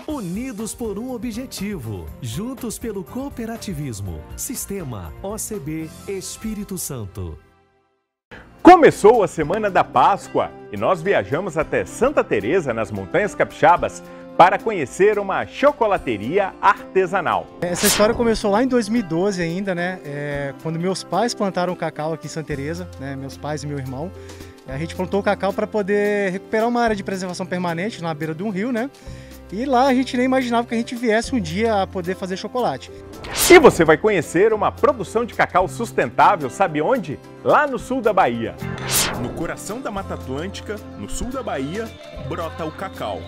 Unidos por um objetivo, juntos pelo cooperativismo. Sistema OCB Espírito Santo. Começou a Semana da Páscoa e nós viajamos até Santa Teresa, nas Montanhas Capixabas, para conhecer uma chocolateria artesanal. Essa história começou lá em 2012 ainda, né? Quando meus pais plantaram cacau aqui em Santa Teresa, né? Meus pais e meu irmão. A gente plantou o cacau para poder recuperar uma área de preservação permanente na beira de um rio, né? E lá a gente nem imaginava que a gente viesse um dia a poder fazer chocolate. E você vai conhecer uma produção de cacau sustentável, sabe onde? Lá no sul da Bahia. No coração da Mata Atlântica, no sul da Bahia, brota o cacau.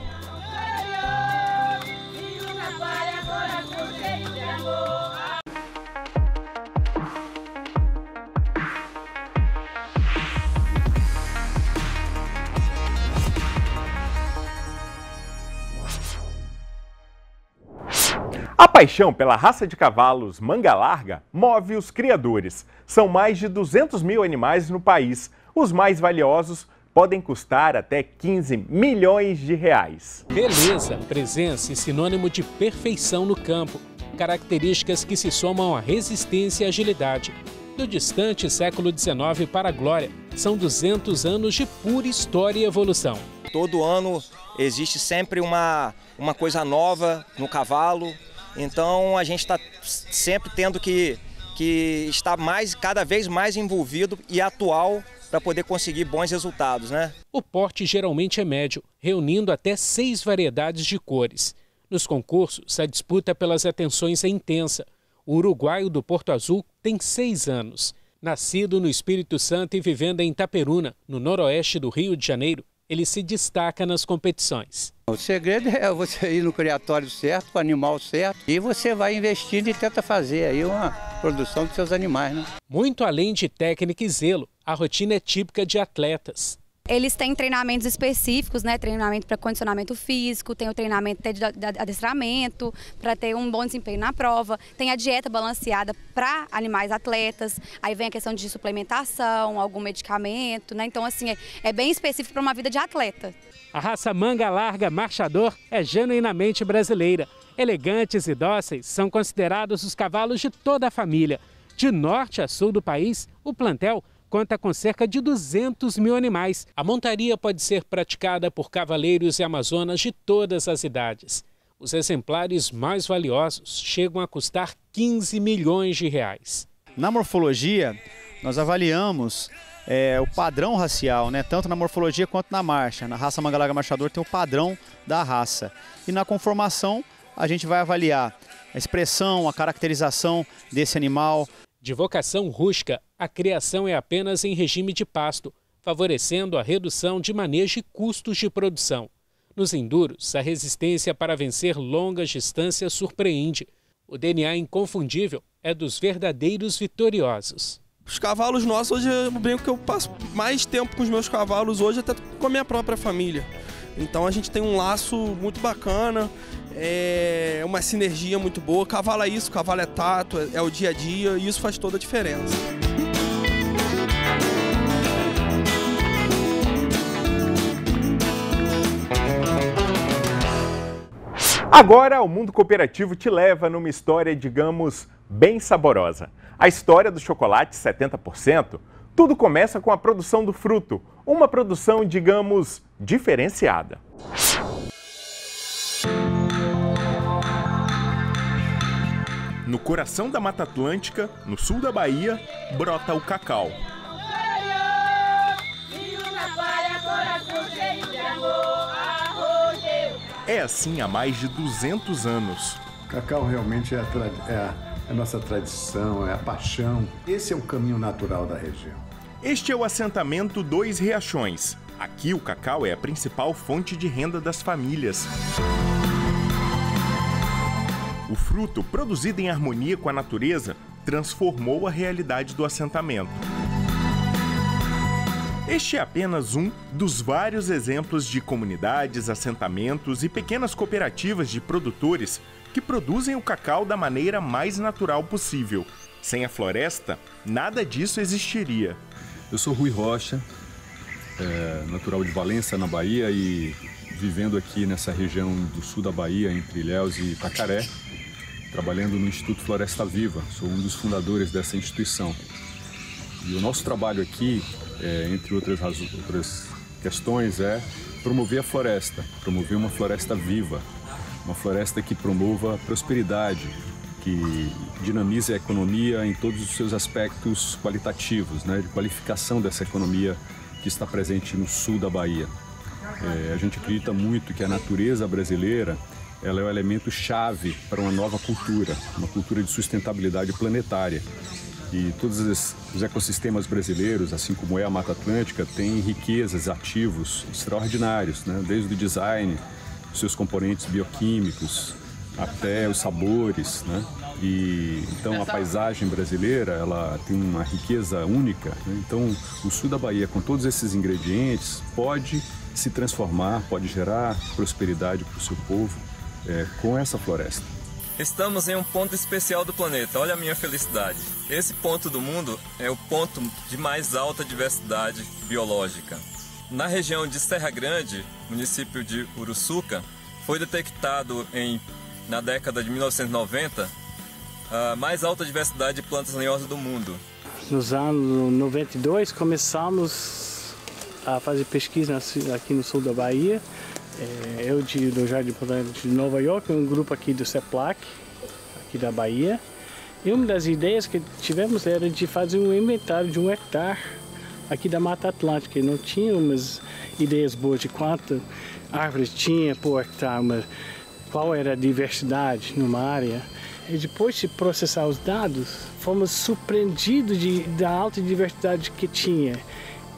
A paixão pela raça de cavalos manga larga move os criadores. São mais de 200 mil animais no país. Os mais valiosos podem custar até 15 milhões de reais. Beleza, presença e sinônimo de perfeição no campo. Características que se somam à resistência e agilidade. Do distante século XIX para a glória, são 200 anos de pura história e evolução. Todo ano existe sempre uma coisa nova no cavalo. Então a gente está sempre tendo que estar cada vez mais envolvido e atual para poder conseguir bons resultados, né? O porte geralmente é médio, reunindo até 6 variedades de cores. Nos concursos, a disputa pelas atenções é intensa. O uruguaio do Porto Azul tem 6 anos. Nascido no Espírito Santo e vivendo em Itaperuna, no noroeste do Rio de Janeiro, ele se destaca nas competições. O segredo é você ir no criatório certo, com o animal certo, e você vai investindo e tenta fazer aí uma produção dos seus animais, né? Muito além de técnica e zelo, a rotina é típica de atletas. Eles têm treinamentos específicos, né? Treinamento para condicionamento físico, tem o treinamento de adestramento, para ter um bom desempenho na prova, tem a dieta balanceada para animais atletas, aí vem a questão de suplementação, algum medicamento, né? Então, assim, é bem específico para uma vida de atleta. A raça manga larga marchador é genuinamente brasileira. Elegantes e dóceis são considerados os cavalos de toda a família. De norte a sul do país, o plantel conta com cerca de 200 mil animais. A montaria pode ser praticada por cavaleiros e amazonas de todas as idades. Os exemplares mais valiosos chegam a custar 15 milhões de reais. Na morfologia, nós avaliamos o padrão racial, né? Tanto na morfologia quanto na marcha. Na raça manga larga marchador tem o padrão da raça. E na conformação, a gente vai avaliar a expressão, a caracterização desse animal. De vocação rústica, a criação é apenas em regime de pasto, favorecendo a redução de manejo e custos de produção. Nos enduros, a resistência para vencer longas distâncias surpreende. O DNA inconfundível é dos verdadeiros vitoriosos. Os cavalos nossos, hoje eu brinco que eu passo mais tempo com os meus cavalos hoje até com a minha própria família. Então a gente tem um laço muito bacana, uma sinergia muito boa. Cavalo é isso, cavalo é tato, é o dia a dia e isso faz toda a diferença. Agora o Mundo Cooperativo te leva numa história, digamos, bem saborosa. A história do chocolate 70%. Tudo começa com a produção do fruto, uma produção, digamos, diferenciada. No coração da Mata Atlântica, no sul da Bahia, brota o cacau. É assim há mais de 200 anos. O cacau realmente é a nossa tradição, é a paixão. Esse é o caminho natural da região. Este é o assentamento Dois Riachões. Aqui o cacau é a principal fonte de renda das famílias. O fruto, produzido em harmonia com a natureza, transformou a realidade do assentamento. Este é apenas um dos vários exemplos de comunidades, assentamentos e pequenas cooperativas de produtores que produzem o cacau da maneira mais natural possível. Sem a floresta, nada disso existiria. Eu sou Rui Rocha, natural de Valença, na Bahia, e vivendo aqui nessa região do sul da Bahia, entre Ilhéus e Itacaré, trabalhando no Instituto Floresta Viva. Sou um dos fundadores dessa instituição. E o nosso trabalho aqui, entre outras questões, é promover a floresta, promover uma floresta viva, uma floresta que promova a prosperidade, que dinamize a economia em todos os seus aspectos qualitativos, né, de qualificação dessa economia que está presente no sul da Bahia. A gente acredita muito que a natureza brasileira ela é o elemento chave para uma nova cultura, uma cultura de sustentabilidade planetária. E todos os ecossistemas brasileiros, assim como é a Mata Atlântica, têm riquezas, ativos extraordinários, né? Desde o design, os seus componentes bioquímicos, até os sabores, né? E então a paisagem brasileira ela tem uma riqueza única, né? Então o sul da Bahia, com todos esses ingredientes, pode se transformar, pode gerar prosperidade para o seu povo com essa floresta. Estamos em um ponto especial do planeta, olha a minha felicidade. Esse ponto do mundo é o ponto de mais alta diversidade biológica. Na região de Serra Grande, município de Uruçuca, foi detectado na década de 1990 a mais alta diversidade de plantas lenhosas do mundo. Nos anos 92 começamos a fazer pesquisa aqui no sul da Bahia. Eu do Jardim Botânico de Nova York, um grupo aqui do CEPLAC, aqui da Bahia. E uma das ideias que tivemos era de fazer um inventário de 1 hectare aqui da Mata Atlântica. E não tinha umas ideias boas de quantas árvores tinha por hectare, mas qual era a diversidade numa área. E depois de processar os dados, fomos surpreendidos da alta diversidade que tinha.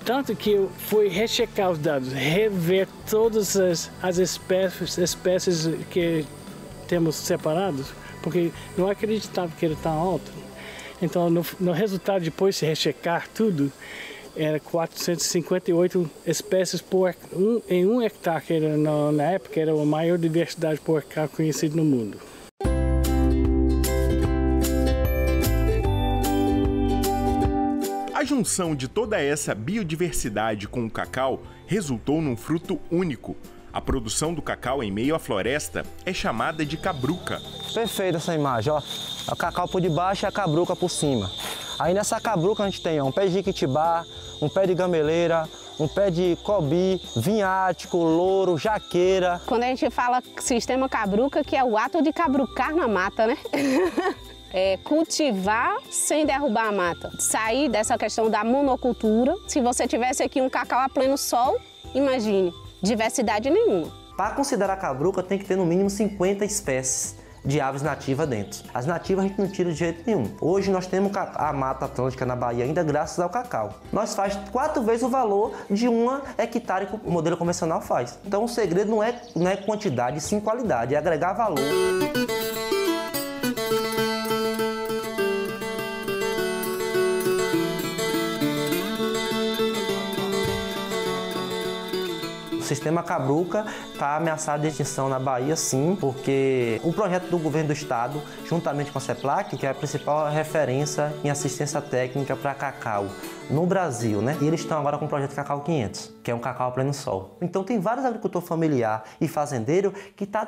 Tanto que eu fui rechecar os dados, rever todas as espécies que temos separados, porque não acreditava que era tão alto. Então, no resultado, depois de rechecar tudo, era 458 espécies em 1 hectare, que era, na época era a maior diversidade por hectare conhecida no mundo. A junção de toda essa biodiversidade com o cacau resultou num fruto único. A produção do cacau em meio à floresta é chamada de cabruca. Perfeita essa imagem, ó. O cacau por debaixo e a cabruca por cima. Aí nessa cabruca a gente tem um pé de jiquitibá, um pé de gameleira, um pé de cobi, vinhático, louro, jaqueira. Quando a gente fala sistema cabruca, que é o ato de cabrucar na mata, né? Cultivar sem derrubar a mata. Sair dessa questão da monocultura. Se você tivesse aqui um cacau a pleno sol, imagine, diversidade nenhuma. Para considerar cabruca tem que ter no mínimo 50 espécies de aves nativas dentro. As nativas a gente não tira de jeito nenhum. Hoje nós temos a Mata Atlântica na Bahia ainda graças ao cacau. Nós faz 4 vezes o valor de 1 hectare que o modelo convencional faz. Então o segredo não é quantidade, sim qualidade, é agregar valor. O sistema cabruca está ameaçado de extinção na Bahia, sim, porque o projeto do governo do estado, juntamente com a CEPLAC, que é a principal referência em assistência técnica para cacau no Brasil, né? E eles estão agora com o projeto Cacau 500, que é um cacau a pleno sol. Então tem vários agricultores familiares e fazendeiros que estão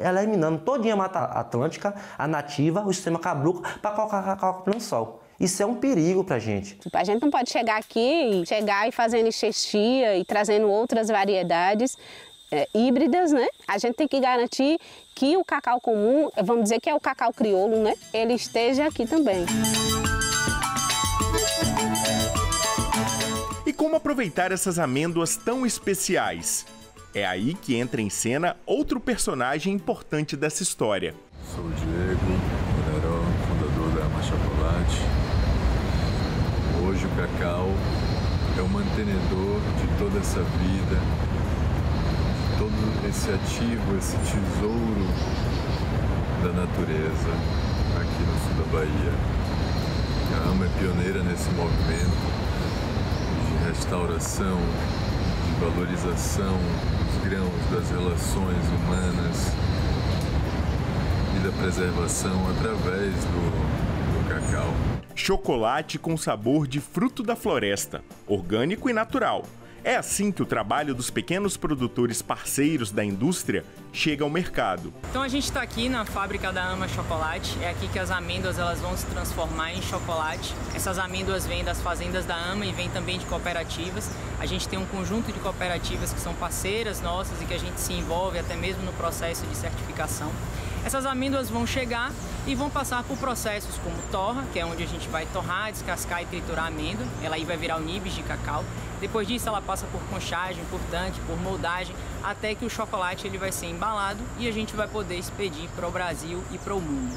eliminando todinha a Mata Atlântica, a nativa, o sistema cabruca, para colocar cacau a pleno sol. Isso é um perigo pra gente. A gente não pode chegar aqui e fazendo enxestia e trazendo outras variedades híbridas, né? A gente tem que garantir que o cacau comum, vamos dizer que é o cacau crioulo, né? Ele esteja aqui também. E como aproveitar essas amêndoas tão especiais? É aí que entra em cena outro personagem importante dessa história. Sou o Diego Moraró, fundador da Machocolate. Hoje o cacau é o mantenedor de toda essa vida, de todo esse ativo, esse tesouro da natureza aqui no sul da Bahia. A AMA é pioneira nesse movimento de restauração, de valorização dos grãos, das relações humanas e da preservação através do cacau. Chocolate com sabor de fruto da floresta, orgânico e natural. É assim que o trabalho dos pequenos produtores parceiros da indústria chega ao mercado. Então a gente está aqui na fábrica da Ama Chocolate, é aqui que as amêndoas elas vão se transformar em chocolate. Essas amêndoas vêm das fazendas da Ama e vêm também de cooperativas. A gente tem um conjunto de cooperativas que são parceiras nossas e que a gente se envolve até mesmo no processo de certificação. Essas amêndoas vão chegar e vão passar por processos como torra, que é onde a gente vai torrar, descascar e triturar a amêndoa. Ela aí vai virar o nibs de cacau. Depois disso ela passa por conchagem, por tanque, por moldagem, até que o chocolate ele vai ser embalado e a gente vai poder expedir para o Brasil e para o mundo.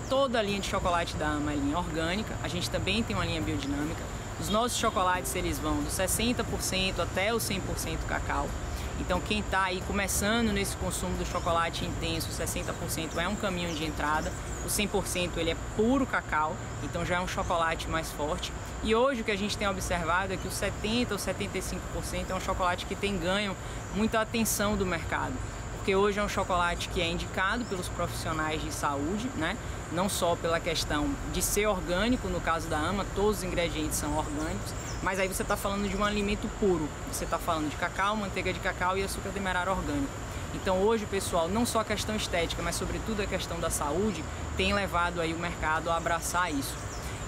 Toda a linha de chocolate da Ama é linha orgânica, a gente também tem uma linha biodinâmica. Os nossos chocolates eles vão do 60% até o 100% cacau. Então quem está aí começando nesse consumo do chocolate intenso, 60% é um caminho de entrada, o 100% ele é puro cacau, então já é um chocolate mais forte. E hoje o que a gente tem observado é que o 70% ou 75% é um chocolate que tem ganho muita atenção do mercado. Porque hoje é um chocolate que é indicado pelos profissionais de saúde, né? Não só pela questão de ser orgânico, no caso da Ama, todos os ingredientes são orgânicos, mas aí você está falando de um alimento puro, você está falando de cacau, manteiga de cacau e açúcar demerara orgânico. Então hoje, pessoal, não só a questão estética, mas sobretudo a questão da saúde, tem levado aí o mercado a abraçar isso.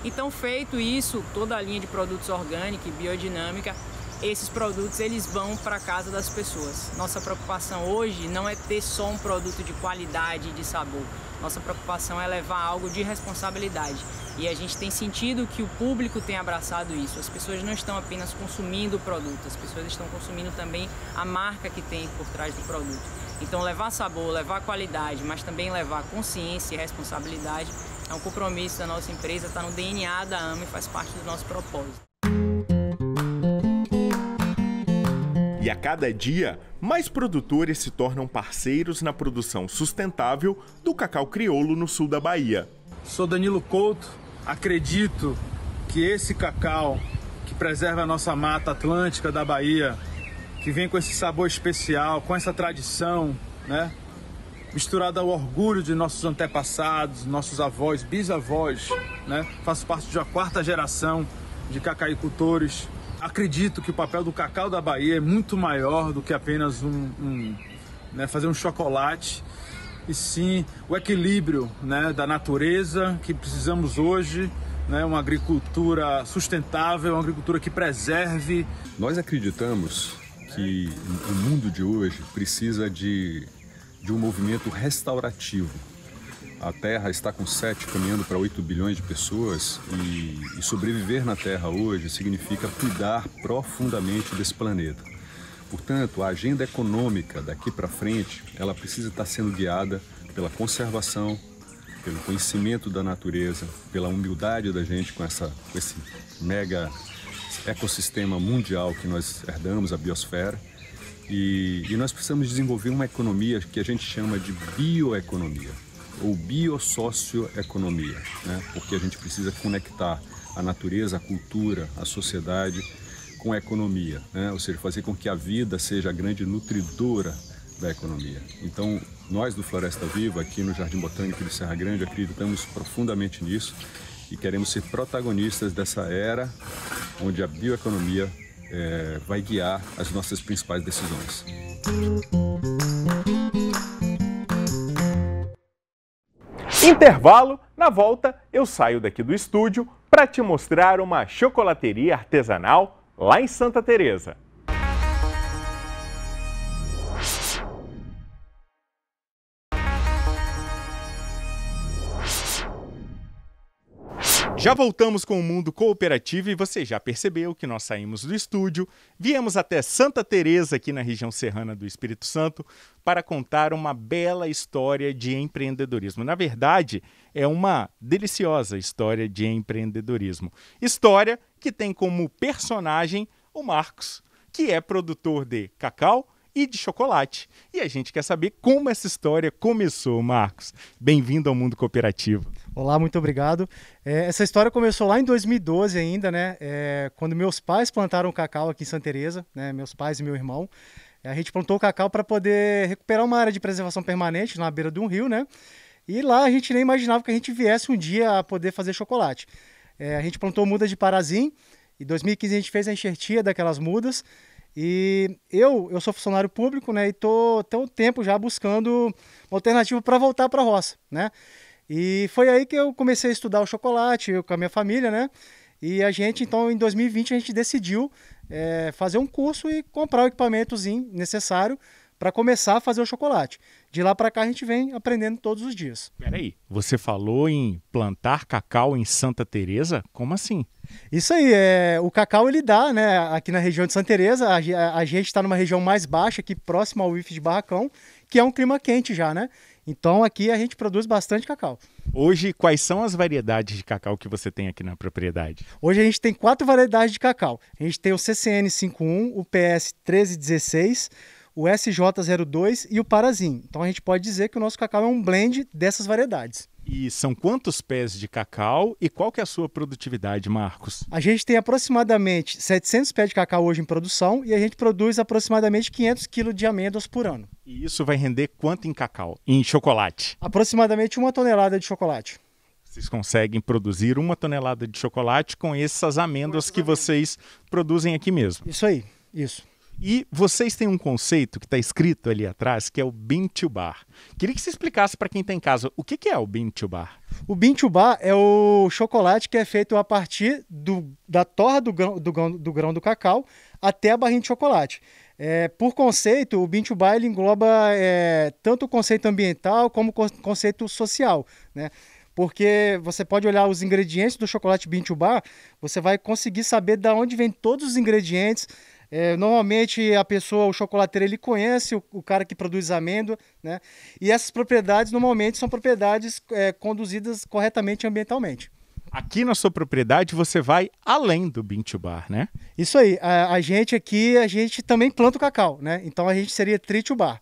Então, feito isso, toda a linha de produtos orgânicos e biodinâmica, esses produtos eles vão para a casa das pessoas. Nossa preocupação hoje não é ter só um produto de qualidade e de sabor. Nossa preocupação é levar algo de responsabilidade. E a gente tem sentido que o público tem abraçado isso. As pessoas não estão apenas consumindo o produto, as pessoas estão consumindo também a marca que tem por trás do produto. Então levar sabor, levar qualidade, mas também levar consciência e responsabilidade é um compromisso da nossa empresa, está no DNA da Ama e faz parte do nosso propósito. E a cada dia, mais produtores se tornam parceiros na produção sustentável do cacau crioulo no sul da Bahia. Sou Danilo Couto, acredito que esse cacau que preserva a nossa mata atlântica da Bahia, que vem com esse sabor especial, com essa tradição, né? Misturado ao orgulho de nossos antepassados, nossos avós, bisavós, né? Faço parte de uma 4ª geração de cacaicultores. Acredito que o papel do cacau da Bahia é muito maior do que apenas fazer um chocolate, e sim o equilíbrio, né, da natureza que precisamos hoje, né, uma agricultura sustentável, uma agricultura que preserve. Nós acreditamos que o mundo de hoje precisa de um movimento restaurativo. A Terra está com 7, caminhando para 8 bilhões de pessoas e sobreviver na Terra hoje significa cuidar profundamente desse planeta. Portanto, a agenda econômica daqui para frente, ela precisa estar sendo guiada pela conservação, pelo conhecimento da natureza, pela humildade da gente com esse mega ecossistema mundial que nós herdamos, a biosfera. E nós precisamos desenvolver uma economia que a gente chama de bioeconomia, ou biosocioeconomia, né? Porque a gente precisa conectar a natureza, a cultura, a sociedade com a economia, né? Ou seja, fazer com que a vida seja a grande nutridora da economia. Então, nós do Floresta Viva, aqui no Jardim Botânico de Serra Grande, acreditamos profundamente nisso e queremos ser protagonistas dessa era onde a bioeconomia vai guiar as nossas principais decisões. Intervalo, na volta eu saio daqui do estúdio para te mostrar uma chocolateria artesanal lá em Santa Teresa. Já voltamos com o mundo cooperativo e você já percebeu que nós saímos do estúdio, viemos até Santa Teresa, aqui na região serrana do Espírito Santo, para contar uma bela história de empreendedorismo. Na verdade, é uma deliciosa história de empreendedorismo. História que tem como personagem o Marcos, que é produtor de cacau e de chocolate. E a gente quer saber como essa história começou, Marcos. Bem-vindo ao mundo cooperativo. Olá, muito obrigado. Essa história começou lá em 2012 ainda, né? Quando meus pais plantaram cacau aqui em Santa Teresa, né? Meus pais e meu irmão. A gente plantou o cacau para poder recuperar uma área de preservação permanente na beira de um rio, né? E lá a gente nem imaginava que a gente viesse um dia a poder fazer chocolate. A gente plantou muda de parazim. Em 2015 a gente fez a enxertia daquelas mudas. E eu sou funcionário público, né, e tô tem um tempo já buscando uma alternativa para voltar para a roça, né? E foi aí que eu comecei a estudar o chocolate, eu com a minha família, né? E a gente, então, em 2020, a gente decidiu fazer um curso e comprar o equipamentozinho necessário para começar a fazer o chocolate. De lá para cá a gente vem aprendendo todos os dias. Peraí, você falou em plantar cacau em Santa Teresa? Como assim? Isso aí, o cacau ele dá, né, aqui na região de Santa Teresa, a gente está numa região mais baixa, aqui próximo ao IF de Barracão, que é um clima quente já, né? Então aqui a gente produz bastante cacau. Hoje, quais são as variedades de cacau que você tem aqui na propriedade? Hoje a gente tem 4 variedades de cacau. A gente tem o CCN 51, o PS 1316, o SJ02 e o Parazim. Então a gente pode dizer que o nosso cacau é um blend dessas variedades. E são quantos pés de cacau e qual que é a sua produtividade, Marcos? A gente tem aproximadamente 700 pés de cacau hoje em produção e a gente produz aproximadamente 500 kg de amêndoas por ano. E isso vai render quanto em cacau? Em chocolate? Aproximadamente 1 tonelada de chocolate. Vocês conseguem produzir 1 tonelada de chocolate com essas amêndoas que vocês produzem aqui mesmo? Isso aí, isso. E vocês têm um conceito que está escrito ali atrás, que é o Bean to Bar. Queria que você explicasse para quem está em casa, o que é o Bean to Bar? O Bean to Bar é o chocolate que é feito a partir da torra do grão do cacau até a barrinha de chocolate. Por conceito, o Bean to Bar ele engloba tanto o conceito ambiental como o conceito social, né? Porque você pode olhar os ingredientes do chocolate Bean to Bar, você vai conseguir saber de onde vem todos os ingredientes. Normalmente o chocolateiro, ele conhece o cara que produz amêndoa, né? E essas propriedades normalmente são propriedades conduzidas corretamente ambientalmente. Aqui na sua propriedade você vai além do Bean to Bar, né? Isso aí, a gente também planta o cacau, né? Então a gente seria Tree to Bar.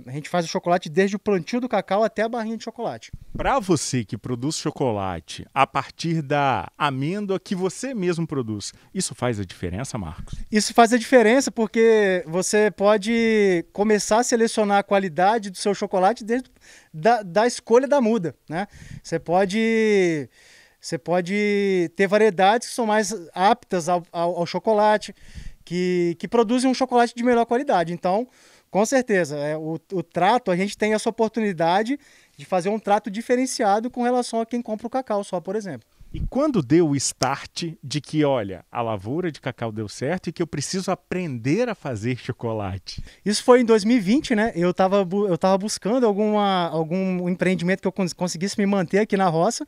A gente faz o chocolate desde o plantio do cacau até a barrinha de chocolate. Para você que produz chocolate a partir da amêndoa que você mesmo produz, isso faz a diferença, Marcos? Isso faz a diferença porque você pode começar a selecionar a qualidade do seu chocolate desde da escolha da muda, né? Você pode ter variedades que são mais aptas ao chocolate, que produzem um chocolate de melhor qualidade. Então, com certeza, o trato, a gente tem essa oportunidade de fazer um trato diferenciado com relação a quem compra o cacau só, por exemplo. E quando deu o start de que, olha, a lavoura de cacau deu certo e que eu preciso aprender a fazer chocolate? Isso foi em 2020, né? Eu tava buscando algum empreendimento que eu conseguisse me manter aqui na roça.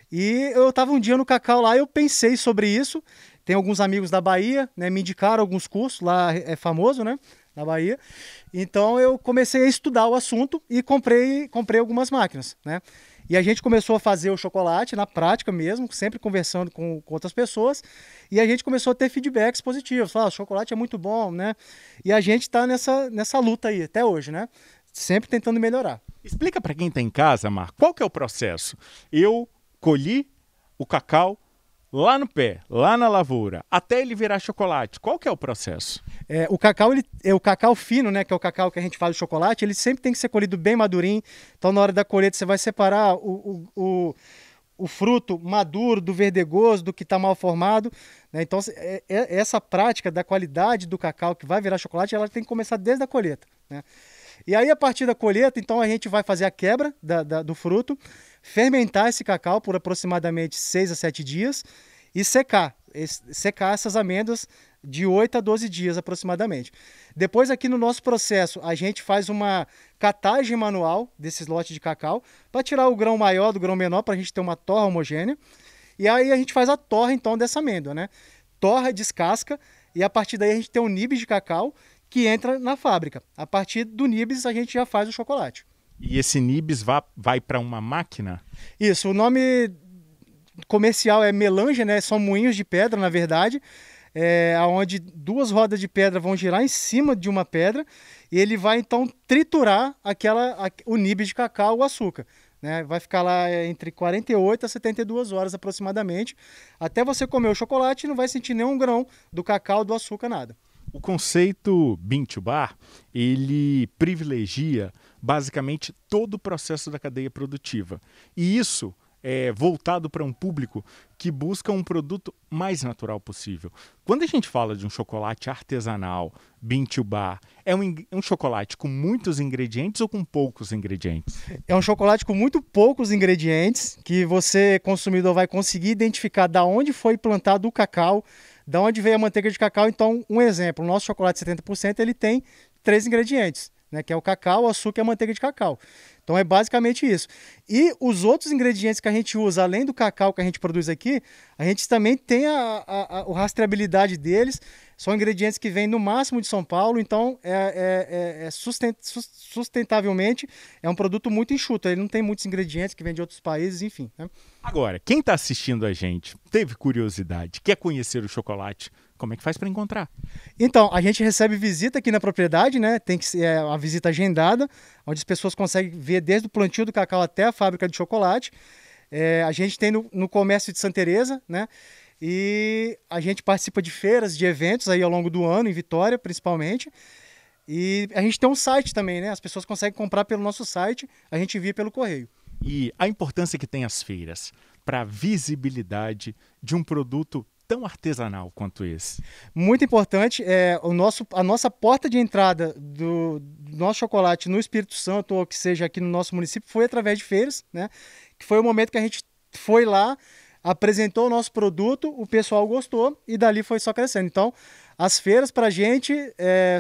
E eu estava um dia no cacau lá e eu pensei sobre isso. Tem alguns amigos da Bahia, né? Me indicaram alguns cursos, lá é famoso, né? Na Bahia. Então eu comecei a estudar o assunto e comprei algumas máquinas, né? E a gente começou a fazer o chocolate na prática mesmo, sempre conversando com outras pessoas, e a gente começou a ter feedbacks positivos. O chocolate é muito bom, né? E a gente está nessa luta aí até hoje, né? Sempre tentando melhorar. Explica para quem está em casa, Marco, qual que é o processo? Eu colhi o cacau lá no pé, lá na lavoura, até ele virar chocolate. Qual que é o processo? O cacau fino, né, que é o cacau que a gente faz o chocolate, ele sempre tem que ser colhido bem madurinho. Então, na hora da colheita, você vai separar o fruto maduro do verdegoso, do que está mal formado, né? Então, essa prática da qualidade do cacau que vai virar chocolate, ela tem que começar desde a colheita, né? E aí, a partir da colheita, então, a gente vai fazer a quebra do fruto, fermentar esse cacau por aproximadamente 6 a 7 dias e secar essas amêndoas de 8 a 12 dias aproximadamente. Depois, aqui no nosso processo, a gente faz uma catagem manual desses lotes de cacau para tirar o grão maior do grão menor, para a gente ter uma torra homogênea. E aí a gente faz a torra, então, dessa amêndoa, né? Torra, descasca, e a partir daí a gente tem um nibs de cacau que entra na fábrica. A partir do nibs a gente já faz o chocolate. E esse nibs vai para uma máquina? Isso, o nome comercial é melange, né? São moinhos de pedra, na verdade, onde 2 rodas de pedra vão girar em cima de uma pedra e ele vai então triturar o nibs de cacau, o açúcar, né? Vai ficar lá entre 48 a 72 horas aproximadamente, até você comer o chocolate e não vai sentir nenhum grão do cacau, do açúcar, nada. O conceito Bean to Bar, ele privilegia basicamente todo o processo da cadeia produtiva. E isso voltado para um público que busca um produto mais natural possível. Quando a gente fala de um chocolate artesanal, bean to bar, é um chocolate com muitos ingredientes ou com poucos ingredientes? É um chocolate com muito poucos ingredientes, que você, consumidor, vai conseguir identificar da onde foi plantado o cacau, da onde veio a manteiga de cacau. Então, um exemplo, o nosso chocolate 70%, ele tem 3 ingredientes, né, que é o cacau, o açúcar e a manteiga de cacau. Então é basicamente isso. E os outros ingredientes que a gente usa, além do cacau que a gente produz aqui, a gente também tem a rastreabilidade deles. São ingredientes que vêm no máximo de São Paulo, então sustentavelmente é um produto muito enxuto. Ele não tem muitos ingredientes que vêm de outros países, enfim, né? Agora, quem está assistindo a gente, teve curiosidade, quer conhecer o chocolate, como é que faz para encontrar? Então, a gente recebe visita aqui na propriedade, né? Tem que ser uma visita agendada, onde as pessoas conseguem ver desde o plantio do cacau até a fábrica de chocolate. A gente tem no comércio de Santa Teresa, né? E a gente participa de feiras, de eventos aí ao longo do ano, em Vitória principalmente. E a gente tem um site também, né? As pessoas conseguem comprar pelo nosso site, a gente envia pelo correio. E a importância que tem as feiras para a visibilidade de um produto tão artesanal quanto esse? Muito importante. A nossa porta de entrada do nosso chocolate no Espírito Santo, ou que seja aqui no nosso município, foi através de feiras, né? Que foi o momento que a gente foi lá, apresentou o nosso produto, o pessoal gostou e dali foi só crescendo. Então, as feiras para a gente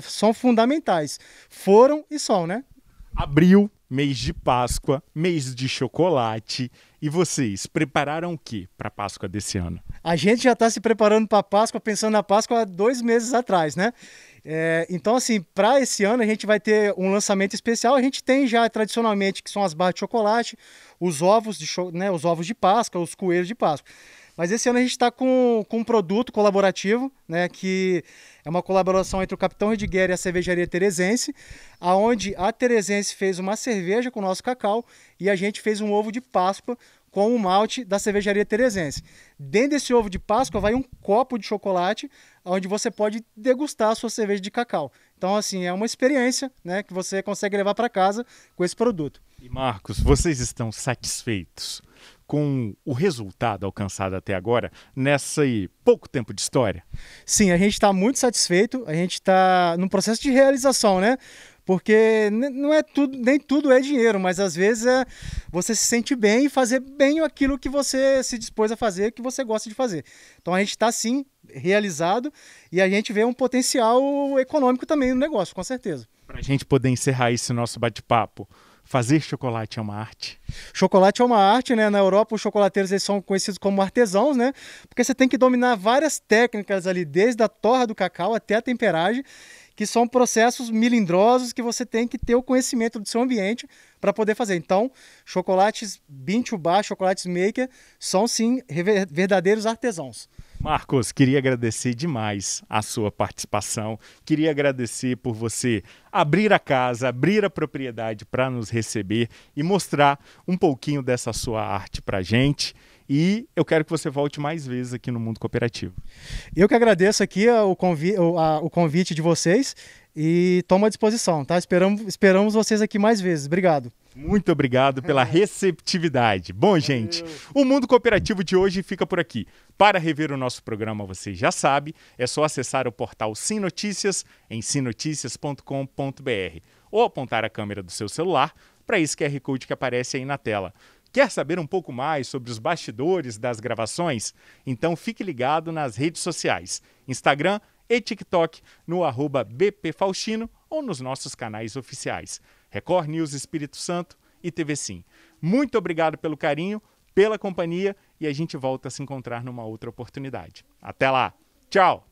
são fundamentais. Foram e são, né? Abril, mês de Páscoa, mês de chocolate. E vocês prepararam o que para a Páscoa desse ano? A gente já está se preparando para a Páscoa, pensando na Páscoa há 2 meses atrás, né? Então, assim, para esse ano a gente vai ter um lançamento especial. A gente tem já tradicionalmente, que são as barras de chocolate, os ovos os ovos de Páscoa, os coelhos de Páscoa. Mas esse ano a gente está com um produto colaborativo, né, que é uma colaboração entre o Capitão Redigueri e a cervejaria Teresense, aonde a Teresense fez uma cerveja com o nosso cacau e a gente fez um ovo de Páscoa com o malte da cervejaria Teresense. Dentro desse ovo de Páscoa vai um copo de chocolate, onde você pode degustar a sua cerveja de cacau. Então, assim, é uma experiência, né, que você consegue levar para casa com esse produto. E Marcos, vocês estão satisfeitos com o resultado alcançado até agora, nesse pouco tempo de história? Sim, a gente está muito satisfeito, a gente está num processo de realização, né? Porque não é tudo, nem tudo é dinheiro, mas às vezes você se sente bem e fazer bem aquilo que você se dispôs a fazer, que você gosta de fazer. Então a gente está sim realizado e a gente vê um potencial econômico também no negócio, com certeza. Para a gente poder encerrar esse nosso bate-papo, fazer chocolate é uma arte? Chocolate é uma arte, né? Na Europa os chocolateiros eles são conhecidos como artesãos, né? Porque você tem que dominar várias técnicas ali, desde a torra do cacau até a temperagem, que são processos melindrosos que você tem que ter o conhecimento do seu ambiente para poder fazer. Então, chocolates bean to bar, chocolates maker, são sim verdadeiros artesãos. Marcos, queria agradecer demais a sua participação, queria agradecer por você abrir a casa, abrir a propriedade para nos receber e mostrar um pouquinho dessa sua arte para a gente. E eu quero que você volte mais vezes aqui no Mundo Cooperativo. Eu que agradeço aqui o convite de vocês e tomo à disposição, tá? Esperamos vocês aqui mais vezes. Obrigado. Muito obrigado pela receptividade. Bom, gente, o Mundo Cooperativo de hoje fica por aqui. Para rever o nosso programa, você já sabe, é só acessar o portal Sim Notícias em simnoticias.com.br ou apontar a câmera do seu celular para esse QR Code que aparece aí na tela. Quer saber um pouco mais sobre os bastidores das gravações? Então fique ligado nas redes sociais, Instagram e TikTok, no @bpfaustino ou nos nossos canais oficiais, Record News Espírito Santo e TV Sim. Muito obrigado pelo carinho, pela companhia e a gente volta a se encontrar numa outra oportunidade. Até lá! Tchau!